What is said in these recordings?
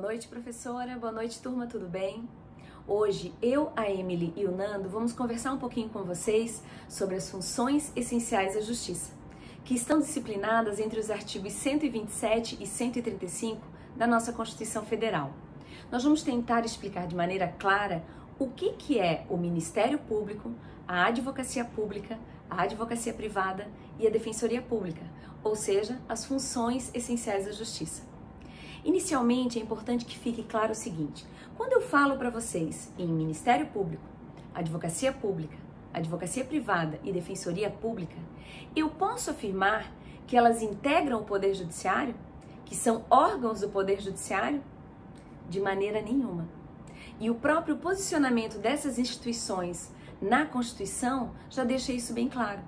Boa noite, professora. Boa noite, turma. Tudo bem? Hoje, eu, a Emily e o Nando vamos conversar um pouquinho com vocês sobre as funções essenciais da Justiça, que estão disciplinadas entre os artigos 127 e 135 da nossa Constituição Federal. Nós vamos tentar explicar de maneira clara o que é o Ministério Público, a Advocacia Pública, a Advocacia Privada e a Defensoria Pública, ou seja, as funções essenciais da Justiça. Inicialmente, é importante que fique claro o seguinte: quando eu falo para vocês em Ministério Público, Advocacia Pública, Advocacia Privada e Defensoria Pública, eu posso afirmar que elas integram o Poder Judiciário, que são órgãos do Poder Judiciário? De maneira nenhuma. E o próprio posicionamento dessas instituições na Constituição já deixa isso bem claro.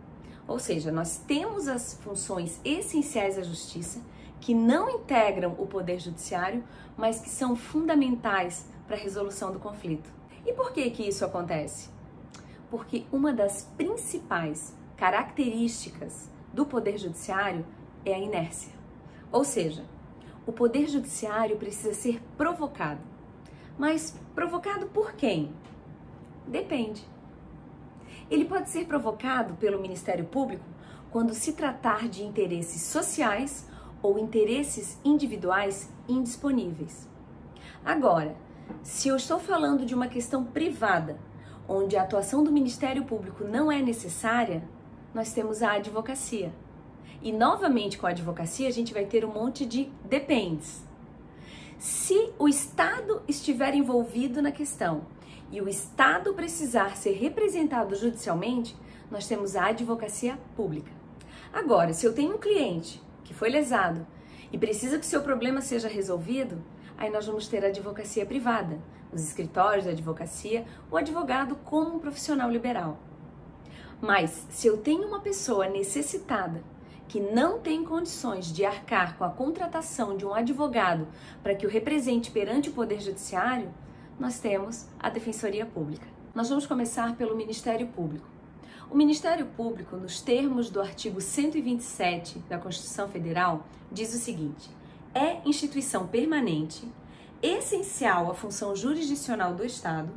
Ou seja, nós temos as funções essenciais da Justiça, que não integram o Poder Judiciário, mas que são fundamentais para a resolução do conflito. E por que isso acontece? Porque uma das principais características do Poder Judiciário é a inércia. Ou seja, o Poder Judiciário precisa ser provocado. Mas provocado por quem? Depende. Ele pode ser provocado pelo Ministério Público quando se tratar de interesses sociais ou interesses individuais indisponíveis. Agora, se eu estou falando de uma questão privada, onde a atuação do Ministério Público não é necessária, nós temos a advocacia. E novamente com a advocacia a gente vai ter um monte de dependes. Se o Estado estiver envolvido na questão e o Estado precisar ser representado judicialmente, nós temos a advocacia pública. Agora, se eu tenho um cliente que foi lesado e precisa que o seu problema seja resolvido, aí nós vamos ter a advocacia privada, os escritórios de advocacia, o advogado como um profissional liberal. Mas se eu tenho uma pessoa necessitada que não tem condições de arcar com a contratação de um advogado para que o represente perante o Poder Judiciário, nós temos a Defensoria Pública. Nós vamos começar pelo Ministério Público. O Ministério Público, nos termos do artigo 127 da Constituição Federal, diz o seguinte: é instituição permanente, essencial à função jurisdicional do Estado,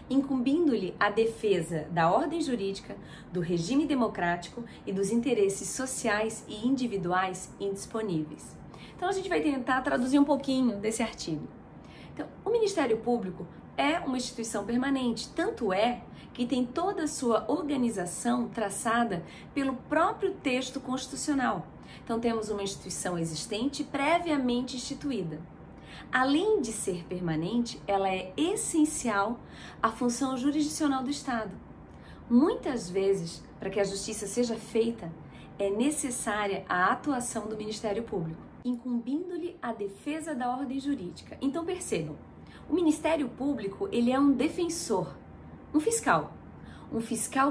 incumbindo-lhe a defesa da ordem jurídica, do regime democrático e dos interesses sociais e individuais indisponíveis. Então a gente vai tentar traduzir um pouquinho desse artigo. Então, o Ministério Público é uma instituição permanente, tanto é que tem toda a sua organização traçada pelo próprio texto constitucional. Então temos uma instituição existente previamente instituída. Além de ser permanente, ela é essencial à função jurisdicional do Estado. Muitas vezes, para que a justiça seja feita, é necessária a atuação do Ministério Público, incumbindo-lhe a defesa da ordem jurídica. Então percebam, o Ministério Público ele é um defensor, um fiscal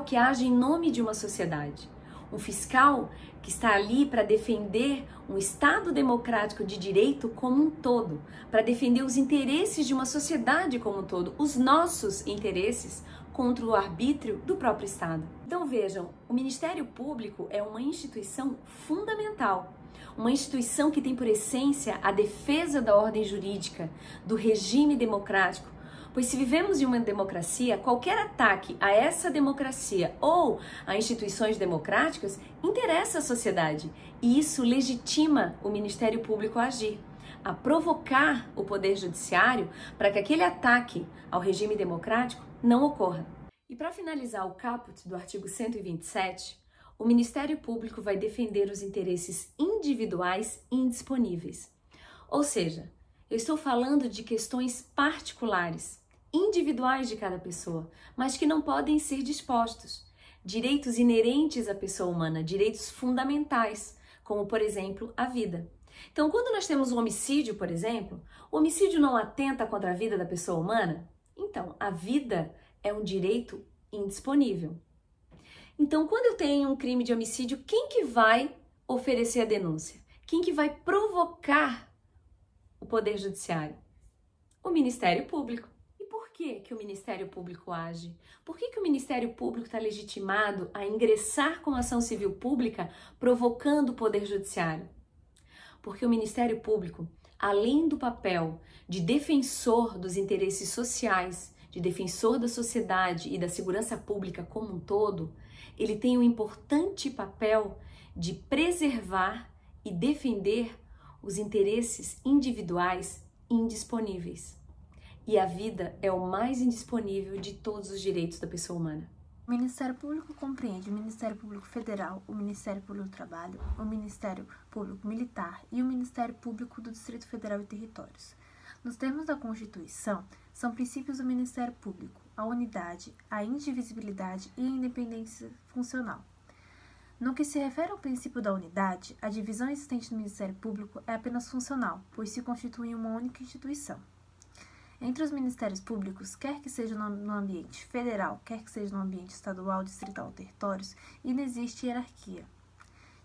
que age em nome de uma sociedade. Um fiscal que está ali para defender um Estado democrático de direito como um todo, para defender os interesses de uma sociedade como um todo, os nossos interesses contra o arbítrio do próprio Estado. Então vejam, o Ministério Público é uma instituição fundamental, uma instituição que tem por essência a defesa da ordem jurídica, do regime democrático. Pois se vivemos em uma democracia, qualquer ataque a essa democracia ou a instituições democráticas interessa à sociedade. E isso legitima o Ministério Público a agir, a provocar o Poder Judiciário para que aquele ataque ao regime democrático não ocorra. E para finalizar o caput do artigo 127, o Ministério Público vai defender os interesses individuais indisponíveis. Ou seja, eu estou falando de questões particulares, individuais de cada pessoa, mas que não podem ser dispostos. Direitos inerentes à pessoa humana, direitos fundamentais, como, por exemplo, a vida. Então, quando nós temos um homicídio, por exemplo, o homicídio não atenta contra a vida da pessoa humana? Então, a vida é um direito indisponível. Então, quando eu tenho um crime de homicídio, quem que vai oferecer a denúncia? Quem que vai provocar o Poder Judiciário? O Ministério Público. E por que o Ministério Público age? Por que o Ministério Público está legitimado a ingressar com ação civil pública provocando o Poder Judiciário? Porque o Ministério Público além do papel de defensor dos interesses sociais, de defensor da sociedade e da segurança pública como um todo, ele tem um importante papel de preservar e defender os interesses individuais indisponíveis. E a vida é o mais indisponível de todos os direitos da pessoa humana. O Ministério Público compreende o Ministério Público Federal, o Ministério Público do Trabalho, o Ministério Público Militar e o Ministério Público do Distrito Federal e Territórios. Nos termos da Constituição, são princípios do Ministério Público a unidade, a indivisibilidade e a independência funcional. No que se refere ao princípio da unidade, a divisão existente no Ministério Público é apenas funcional, pois se constitui uma única instituição. Entre os ministérios públicos, quer que seja no ambiente federal, quer que seja no ambiente estadual, distrital ou territórios, inexiste hierarquia.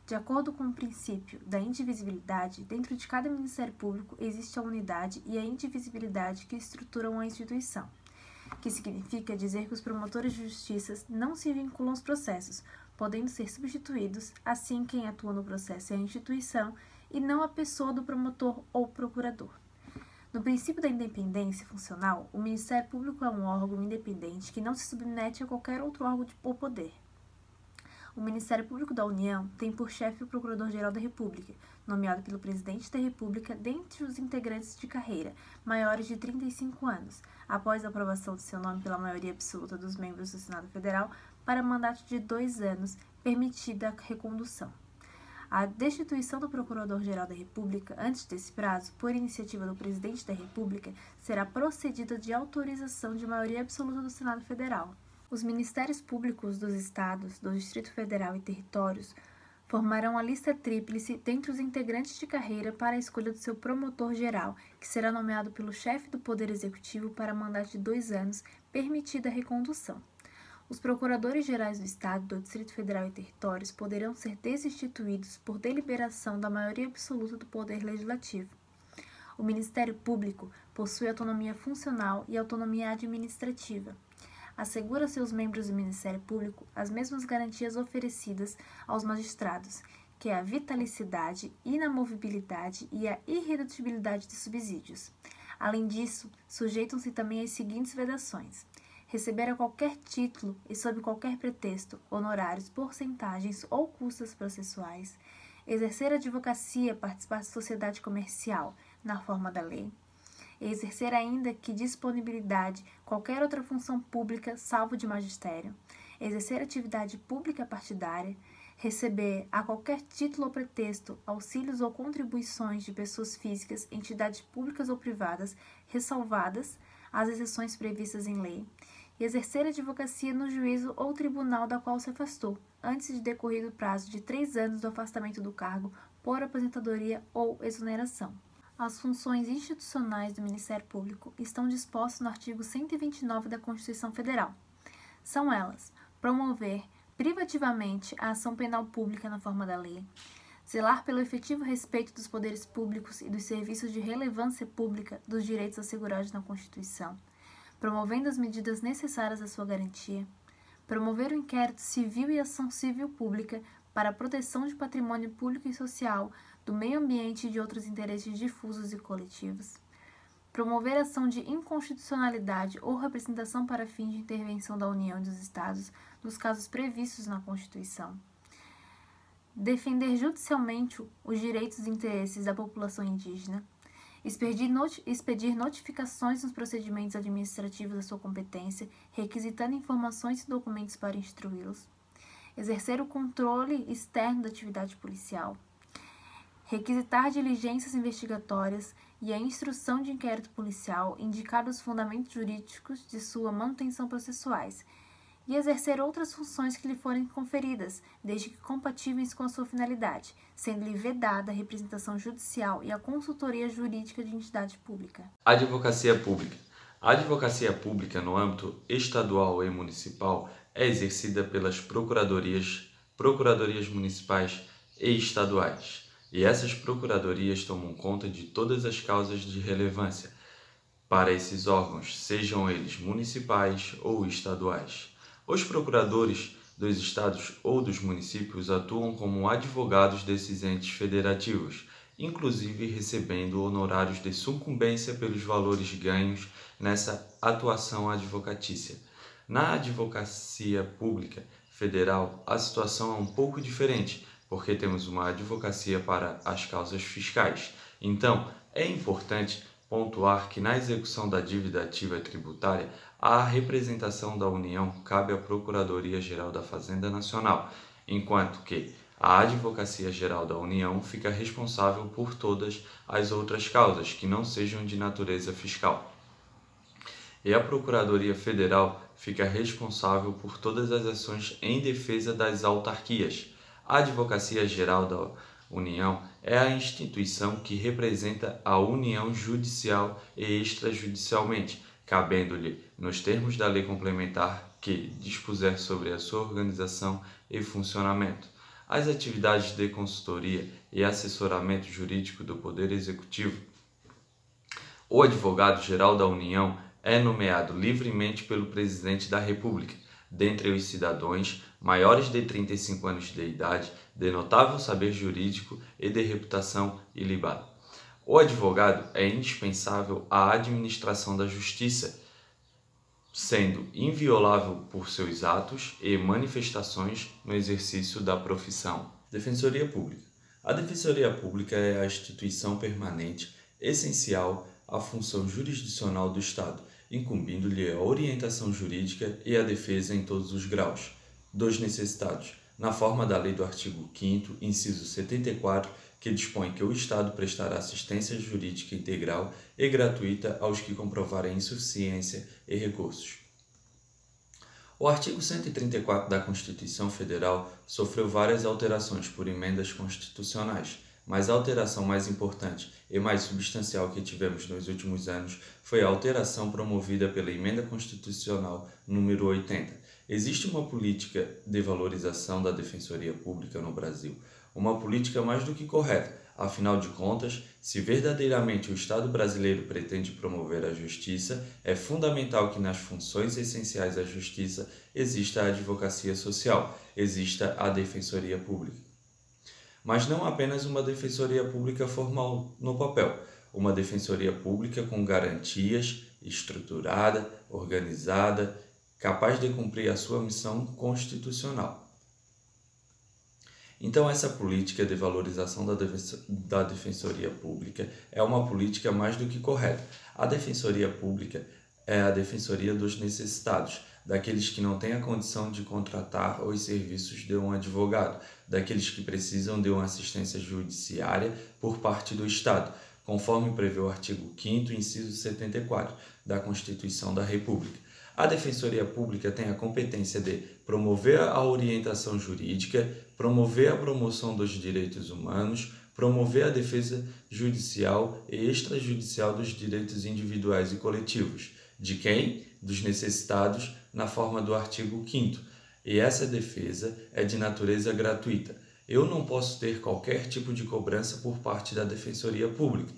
De acordo com o princípio da indivisibilidade, dentro de cada Ministério Público existe a unidade e a indivisibilidade que estruturam a instituição, que significa dizer que os promotores de justiça não se vinculam aos processos, podendo ser substituídos, assim quem atua no processo é a instituição e não a pessoa do promotor ou procurador. No princípio da independência funcional, o Ministério Público é um órgão independente que não se submete a qualquer outro órgão ou poder. O Ministério Público da União tem por chefe o Procurador-Geral da República, nomeado pelo Presidente da República dentre os integrantes de carreira, maiores de 35 anos, após a aprovação de seu nome pela maioria absoluta dos membros do Senado Federal, para mandato de 2 anos, permitida a recondução. A destituição do Procurador-Geral da República, antes desse prazo, por iniciativa do Presidente da República, será procedida de autorização de maioria absoluta do Senado Federal. Os Ministérios Públicos dos Estados, do Distrito Federal e Territórios formarão a lista tríplice dentre os integrantes de carreira para a escolha do seu promotor-geral, que será nomeado pelo chefe do Poder Executivo para mandato de 2 anos, permitida a recondução. Os procuradores gerais do Estado, do Distrito Federal e Territórios poderão ser destituídos por deliberação da maioria absoluta do Poder Legislativo. O Ministério Público possui autonomia funcional e autonomia administrativa. Assegura a seus membros do Ministério Público as mesmas garantias oferecidas aos magistrados, que é a vitalicidade, inamovibilidade e a irredutibilidade de subsídios. Além disso, sujeitam-se também às seguintes vedações: receber a qualquer título e sob qualquer pretexto honorários, porcentagens ou custas processuais, exercer advocacia, participar de sociedade comercial na forma da lei, e exercer ainda que disponibilidade qualquer outra função pública salvo de magistério, exercer atividade pública partidária, receber a qualquer título ou pretexto auxílios ou contribuições de pessoas físicas, entidades públicas ou privadas, ressalvadas as exceções previstas em lei, e exercer advocacia no juízo ou tribunal da qual se afastou, antes de decorrido o prazo de 3 anos do afastamento do cargo por aposentadoria ou exoneração. As funções institucionais do Ministério Público estão dispostas no artigo 129 da Constituição Federal. São elas: promover privativamente a ação penal pública na forma da lei, zelar pelo efetivo respeito dos poderes públicos e dos serviços de relevância pública dos direitos assegurados na Constituição, promovendo as medidas necessárias à sua garantia, promover o inquérito civil e ação civil pública para a proteção de patrimônio público e social, do meio ambiente e de outros interesses difusos e coletivos, promover ação de inconstitucionalidade ou representação para fins de intervenção da União e dos Estados nos casos previstos na Constituição, defender judicialmente os direitos e interesses da população indígena, expedir notificações nos procedimentos administrativos da sua competência, requisitando informações e documentos para instruí-los, exercer o controle externo da atividade policial, requisitar diligências investigatórias e a instrução de inquérito policial, indicar os fundamentos jurídicos de sua manutenção processuais, e exercer outras funções que lhe forem conferidas, desde que compatíveis com a sua finalidade, sendo-lhe vedada a representação judicial e a consultoria jurídica de entidade pública. Advocacia pública. A advocacia pública no âmbito estadual e municipal é exercida pelas procuradorias municipais e estaduais, e essas procuradorias tomam conta de todas as causas de relevância para esses órgãos, sejam eles municipais ou estaduais. Os procuradores dos estados ou dos municípios atuam como advogados desses entes federativos inclusive recebendo honorários de sucumbência pelos valores ganhos nessa atuação advocatícia. Na advocacia pública federal, a situação é um pouco diferente, porque temos uma advocacia para as causas fiscais. Então, é importante pontuar que na execução da dívida ativa tributária, a representação da União cabe à Procuradoria-Geral da Fazenda Nacional, enquanto que a Advocacia Geral da União fica responsável por todas as outras causas que não sejam de natureza fiscal. E a Procuradoria Federal fica responsável por todas as ações em defesa das autarquias. A Advocacia Geral da União é a instituição que representa a União judicial e extrajudicialmente, cabendo-lhe, nos termos da lei complementar que dispuser sobre a sua organização e funcionamento. As atividades de consultoria e assessoramento jurídico do Poder Executivo. O advogado-geral da União é nomeado livremente pelo Presidente da República, dentre os cidadãos maiores de 35 anos de idade, de notável saber jurídico e de reputação ilibada. O advogado é indispensável à administração da justiça, sendo inviolável por seus atos e manifestações no exercício da profissão. Defensoria Pública. A Defensoria Pública é a instituição permanente, essencial à função jurisdicional do Estado, incumbindo-lhe a orientação jurídica e a defesa em todos os graus dos necessitados, na forma da lei do artigo 5º, inciso 74, que dispõe que o Estado prestará assistência jurídica integral e gratuita aos que comprovarem insuficiência e recursos. O artigo 134 da Constituição Federal sofreu várias alterações por emendas constitucionais, mas a alteração mais importante e mais substancial que tivemos nos últimos anos foi a alteração promovida pela Emenda Constitucional número 80. Existe uma política de valorização da Defensoria Pública no Brasil, uma política mais do que correta. Afinal de contas, se verdadeiramente o Estado brasileiro pretende promover a justiça, é fundamental que nas funções essenciais da justiça exista a advocacia social, exista a Defensoria Pública. Mas não apenas uma Defensoria Pública formal no papel, uma Defensoria Pública com garantias, estruturada, organizada, capaz de cumprir a sua missão constitucional. Então, essa política de valorização da Defensoria Pública é uma política mais do que correta. A Defensoria Pública é a defensoria dos necessitados, daqueles que não têm a condição de contratar os serviços de um advogado, daqueles que precisam de uma assistência judiciária por parte do Estado, conforme prevê o artigo 5º, inciso 74 da Constituição da República. A Defensoria Pública tem a competência de promover a orientação jurídica, promover a promoção dos direitos humanos, promover a defesa judicial e extrajudicial dos direitos individuais e coletivos. De quem? Dos necessitados, na forma do artigo 5º. E essa defesa é de natureza gratuita. Eu não posso ter qualquer tipo de cobrança por parte da Defensoria Pública.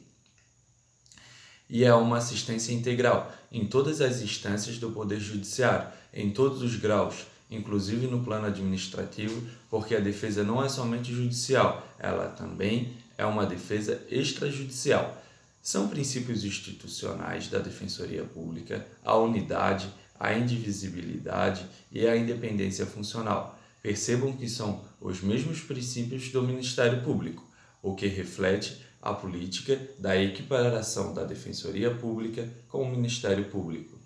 E é uma assistência integral em todas as instâncias do Poder Judiciário, em todos os graus, inclusive no plano administrativo, porque a defesa não é somente judicial, ela também é uma defesa extrajudicial. São princípios institucionais da Defensoria Pública a unidade, a indivisibilidade e a independência funcional. Percebam que são os mesmos princípios do Ministério Público, o que reflete a política da equiparação da Defensoria Pública com o Ministério Público.